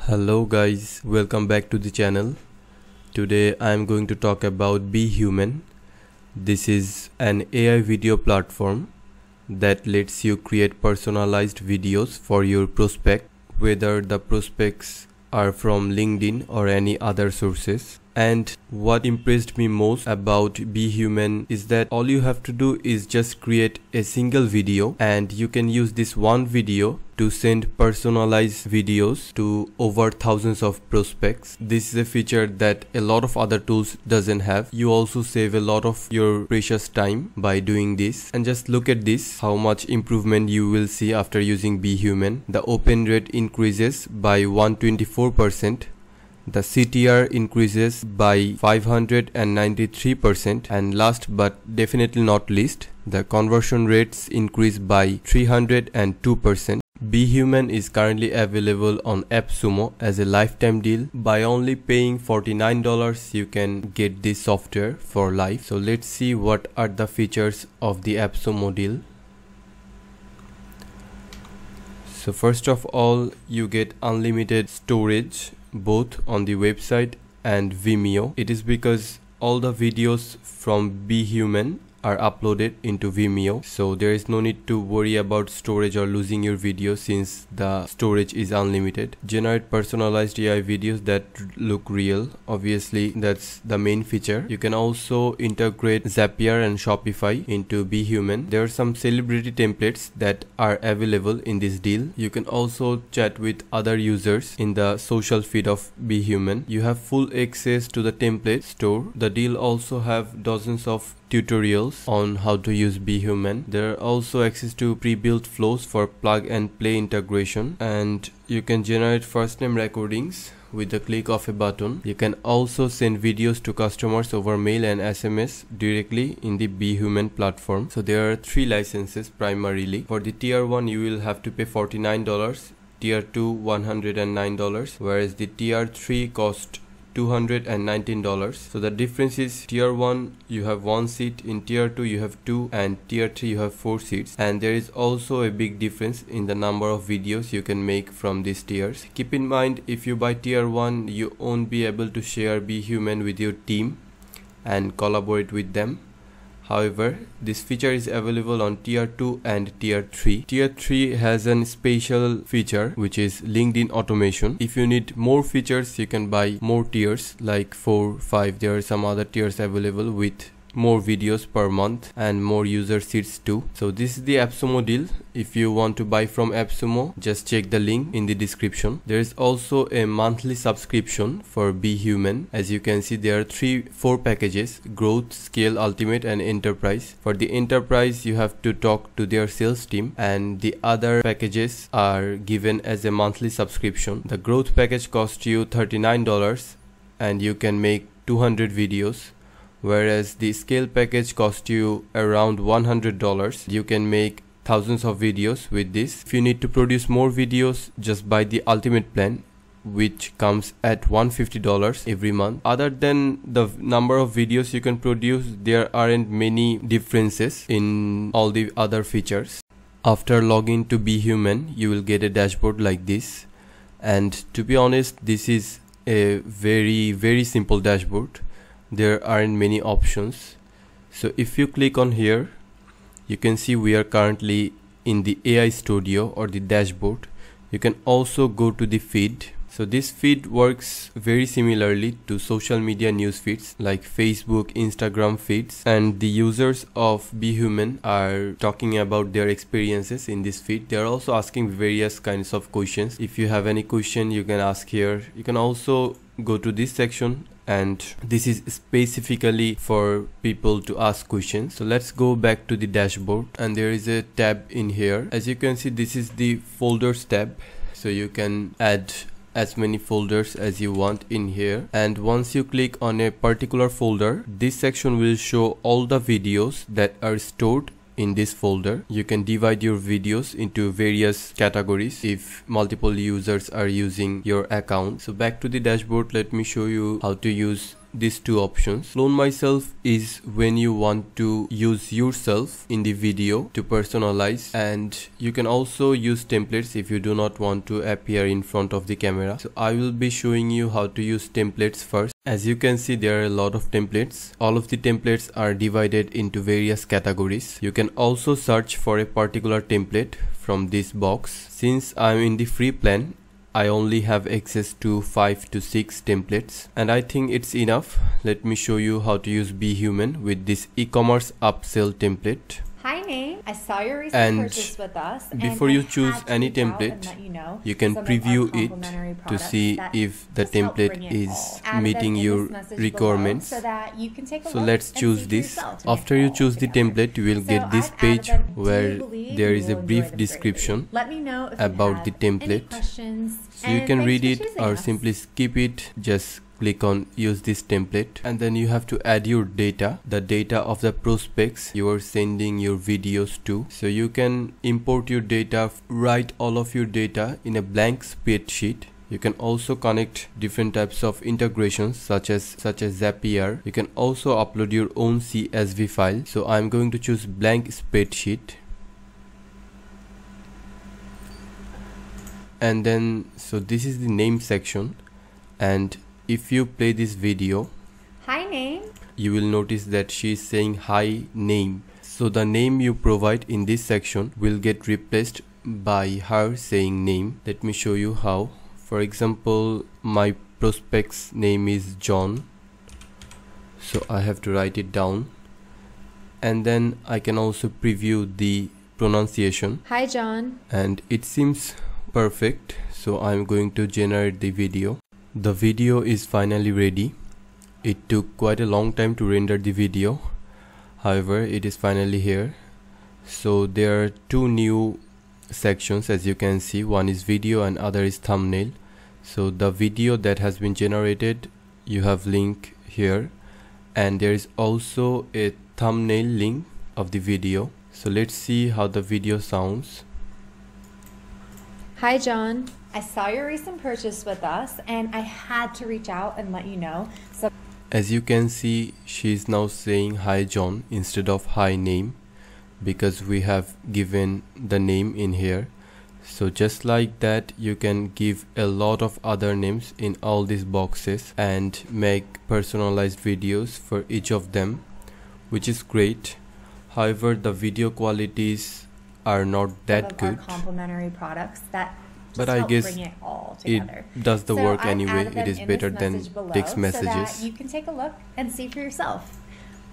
Hello guys, welcome back to the channel. Today I am going to talk about BHuman. This is an AI video platform that lets you create personalized videos for your prospect, whether the prospects are from LinkedIn or any other sources. And what impressed me most about BHuman is that all you have to do is just create a single video, and you can use this one video to send personalized videos to over thousands of prospects. This is a feature that a lot of other tools doesn't have. You also save a lot of your precious time by doing this. And just look at this, how much improvement you will see after using BHuman. The open rate increases by 124%. The CTR increases by 593%, and last but definitely not least, the conversion rates increase by 302%. BHuman is currently available on AppSumo as a lifetime deal. By only paying $49, you can get this software for life. So let's see what are the features of the AppSumo deal. So first of all, you get unlimited storage both on the website and Vimeo. It is because all the videos from BHuman are uploaded into Vimeo, so there is no need to worry about storage or losing your video since the storage is unlimited. Generate personalized AI videos that look real. Obviously that's the main feature. You can also integrate Zapier and Shopify into BHuman. There are some celebrity templates that are available in this deal. You can also chat with other users in the social feed of BHuman. You have full access to the template store. The deal also have dozens of tutorials on how to use BHuman. There are also access to pre-built flows for plug and play integration, and you can generate first name recordings with the click of a button. You can also send videos to customers over mail and SMS directly in the BHuman platform. So there are 3 licenses primarily. For the tier 1 you will have to pay $49, tier 2 $109, whereas the tier 3 cost $219. So the difference is tier 1 you have 1 seat, in tier 2 you have 2, and tier 3 you have 4 seats. And there is also a big difference in the number of videos you can make from these tiers. Keep in mind, if you buy tier 1 you won't be able to share BHuman with your team and collaborate with them. However, this feature is available on tier 2 and tier 3. Tier 3 has a special feature which is LinkedIn automation. If you need more features, you can buy more tiers like 4, 5. There are some other tiers available with more videos per month and more user seats too. So this is the AppSumo deal. If you want to buy from AppSumo, just check the link in the description. There is also a monthly subscription for BHuman. As you can see, there are 4 packages: growth, scale, ultimate and enterprise. For the enterprise you have to talk to their sales team, and the other packages are given as a monthly subscription. The growth package costs you $39 and you can make 200 videos, whereas the scale package costs you around $100. You can make thousands of videos with this. If you need to produce more videos, just buy the ultimate plan, which comes at $150 every month. Other than the number of videos you can produce, there aren't many differences in all the other features. After logging to BHuman, you will get a dashboard like this, and to be honest, this is a very simple dashboard. There aren't many options. So if you click on here, you can see we are currently in the AI studio or the dashboard. You can also go to the feed. So this feed works very similarly to social media news feeds like Facebook, Instagram feeds, and the users of BHuman are talking about their experiences in this feed. They are also asking various kinds of questions. If you have any question, you can ask here. You can also go to this section, and this is specifically for people to ask questions. So let's go back to the dashboard, and there is a tab in here. As you can see, this is the folders tab, so you can add as many folders as you want in here. And once you click on a particular folder, this section will show all the videos that are stored in this folder. You can divide your videos into various categories if multiple users are using your account. So back to the dashboard, let me show you how to use these two options. Clone myself is when you want to use yourself in the video to personalize, and you can also use templates if you do not want to appear in front of the camera. So I will be showing you how to use templates first. As you can see, there are a lot of templates. All of the templates are divided into various categories. You can also search for a particular template from this box. Since I'm in the free plan, I only have access to 5 to 6 templates, and I think it's enough. Let me show you how to use BHuman with this e-commerce upsell template. Hi name, I saw your recent purchase with us. Before you choose any template, you can preview it to see if the template is meeting your requirements. So let's choose this. After you choose the template, you will get this page where there is a brief description about the template. So you can read it or simply skip it. Just click on use this template, and then you have to add your data, the data of the prospects you are sending your videos to. So you can import your data, write all of your data in a blank spreadsheet. You can also connect different types of integrations such as Zapier. You can also upload your own CSV file. So I'm going to choose blank spreadsheet. And then, so this is the name section, and if you play this video, hi name, you will notice that she is saying hi name. So the name you provide in this section will get replaced by her saying name. Let me show you how. For example, my prospect's name is John, so I have to write it down, and then I can also preview the pronunciation. Hi John, and it seems perfect, so I'm going to generate the video. The video is finally ready. It took quite a long time to render the video. However, it is finally here. So there are two new sections, as you can see. One is video and other is thumbnail. So the video that has been generated, you have link here, and there is also a thumbnail link of the video. So let's see how the video sounds. Hi John, I saw your recent purchase with us and I had to reach out and let you know. So as you can see, she is now saying hi John instead of hi name, because we have given the name in here. So just like that, you can give a lot of other names in all these boxes and make personalized videos for each of them, which is great. However, the video qualities are not that good, complementary products that but I guess it does the work anyway. It is better than text messages. So that you can take a look and see for yourself.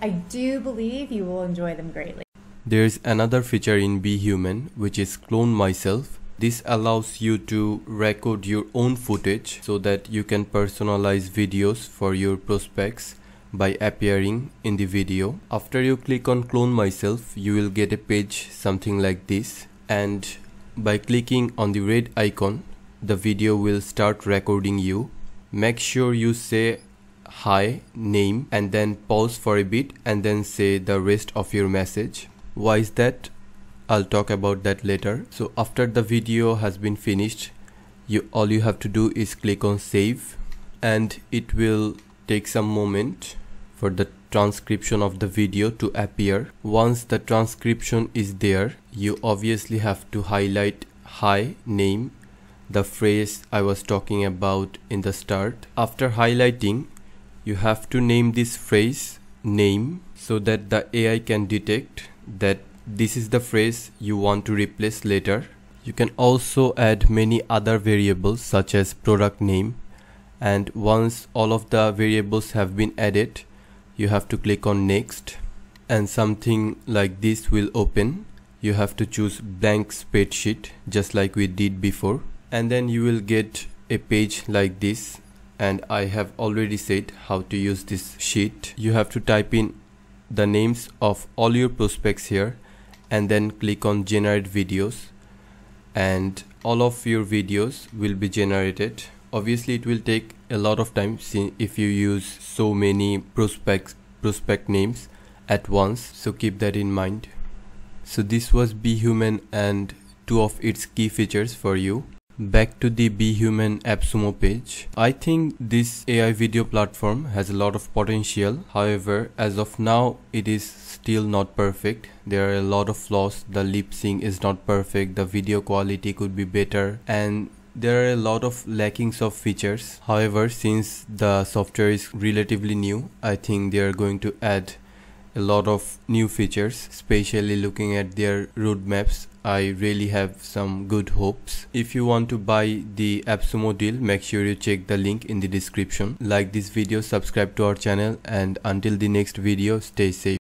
I do believe you will enjoy them greatly. There is another feature in BHuman, which is clone myself. This allows you to record your own footage so that you can personalize videos for your prospects by appearing in the video. After you click on clone myself, you will get a page something like this, and by clicking on the red icon, the video will start recording you. Make sure you say hi name and then pause for a bit and then say the rest of your message. Why is that? I'll talk about that later. So after the video has been finished, all you have to do is click on save, and it will take some moment for the transcription of the video to appear. Once the transcription is there, you obviously have to highlight hi name, the phrase I was talking about in the start. After highlighting, you have to name this phrase name so that the AI can detect that this is the phrase you want to replace later. You can also add many other variables such as product name, and once all of the variables have been added, you have to click on next, and something like this will open. You have to choose blank spreadsheet just like we did before, and then you will get a page like this. And I have already said how to use this sheet. You have to type in the names of all your prospects here and then click on generate videos, and all of your videos will be generated. Obviously it will take a lot of time if you use so many prospect names at once, so keep that in mind. So this was BHuman and two of its key features for you. Back to the BHuman AppSumo page. I think this AI video platform has a lot of potential. However, as of now, it is still not perfect. There are a lot of flaws. The lip sync is not perfect. The video quality could be better, and there are a lot of lackings of features. However, since the software is relatively new, I think they are going to add a lot of new features, especially looking at their roadmaps. I really have some good hopes. If you want to buy the AppSumo deal, make sure you check the link in the description. Like this video, subscribe to our channel, and until the next video, stay safe.